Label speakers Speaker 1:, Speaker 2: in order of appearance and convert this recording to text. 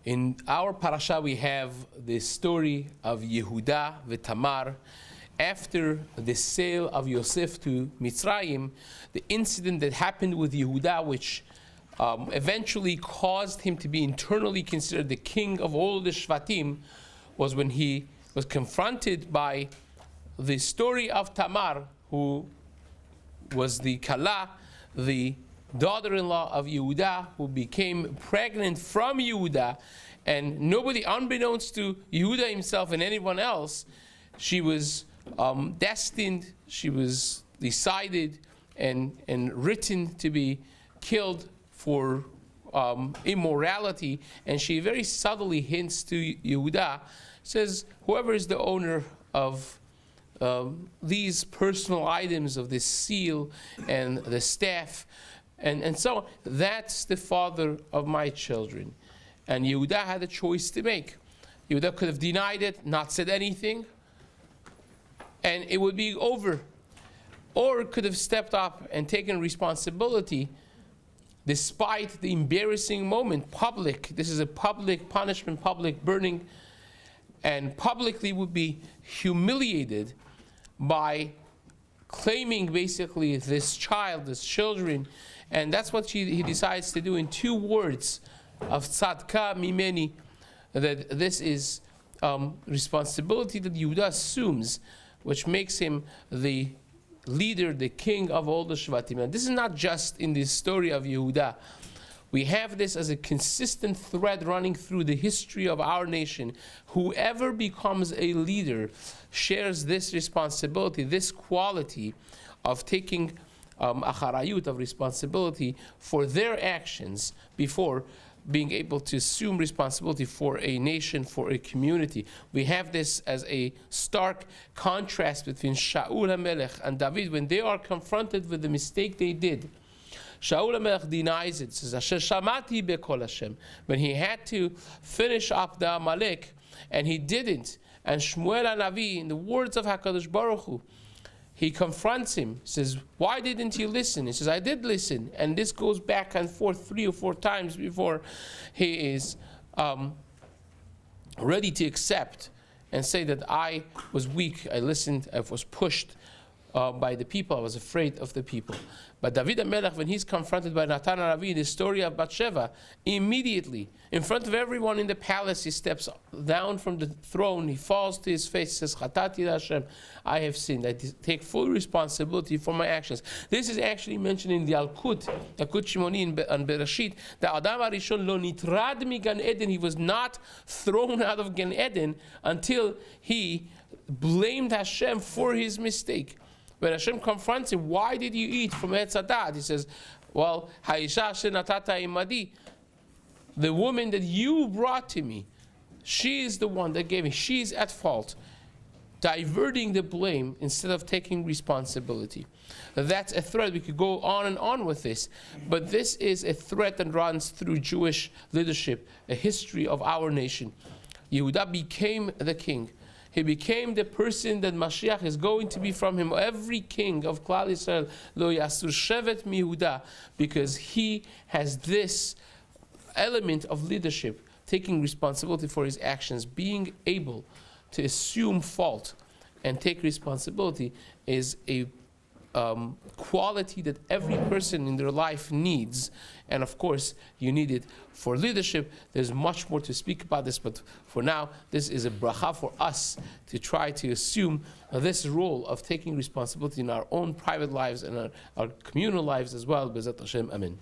Speaker 1: In our parasha, we have the story of Yehuda v'Tamar. After the sale of Yosef to Mitzrayim, the incident that happened with Yehuda, which eventually caused him to be internally considered the king of all the Shvatim, was when he was confronted by the story of Tamar, who was the Kala, the daughter-in-law of Yehuda, who became pregnant from Yehuda, and nobody, unbeknownst to Yehuda himself and anyone else, she was destined, she was decided and written to be killed for immorality. And she very subtly hints to Yehuda, says, whoever is the owner of these personal items, of this seal and the staff, and so on, that's the father of my children. And Yehuda had a choice to make. Yehuda could have denied it, not said anything, and it would be over. Or could have stepped up and taken responsibility despite the embarrassing moment, public. This is a public punishment, public burning, and publicly would be humiliated by claiming basically this child, this children. And that's what he decides to do in 2 words of tzadka mimeni, that this is responsibility that Yehuda assumes, which makes him the leader, the king of all the Shvatim. And this is not just in the story of Yehuda. We have this as a consistent thread running through the history of our nation. Whoever becomes a leader shares this responsibility, this quality of taking acharayut, of responsibility for their actions before being able to assume responsibility for a nation, for a community. We have this as a stark contrast between Shaul HaMelech and David when they are confronted with the mistake they did. Shaul HaMelech denies it, says, Asher shamati bekol Hashem. When he had to finish up the Amalek, and he didn't, and Shmuel HaNavi, in the words of HaKadosh Baruch Hu, he confronts him, says, why didn't you listen? He says, I did listen. And this goes back and forth 3 or 4 times before he is ready to accept and say that I was weak, I listened, I was pushed by the people, I was afraid of the people. But David HaMelech, when he's confronted by Natan HaNavi, the story of Bathsheba, immediately, in front of everyone in the palace, he steps down from the throne, he falls to his face, says, Chatati Hashem, I have sinned, I take full responsibility for my actions. This is actually mentioned in the Yalkut Shimoni and Bereshit, that Adam HaRishon lo nitrad mi Gan Eden, he was not thrown out of Gan Eden until he blamed Hashem for his mistake. When Hashem confronts him, why did you eat from Etz Hadat? He says, well, Ha'isha asher natata imadi, the woman that you brought to me, she is the one that gave me. She's at fault. Diverting the blame instead of taking responsibility. That's a thread. We could go on and on with this, but this is a thread that runs through Jewish leadership, a history of our nation. Yehuda became the king. He became the person that Mashiach is going to be from him. Every king of Klal Yisrael, lo yasur shevet mi Yehuda, because he has this element of leadership, taking responsibility for his actions, being able to assume fault and take responsibility is a quality that every person in their life needs. And of course, you need it for leadership. There's much more to speak about this, but for now, this is a bracha for us to try to assume this role of taking responsibility in our own private lives and our communal lives as well. B'ezrat Hashem, amen.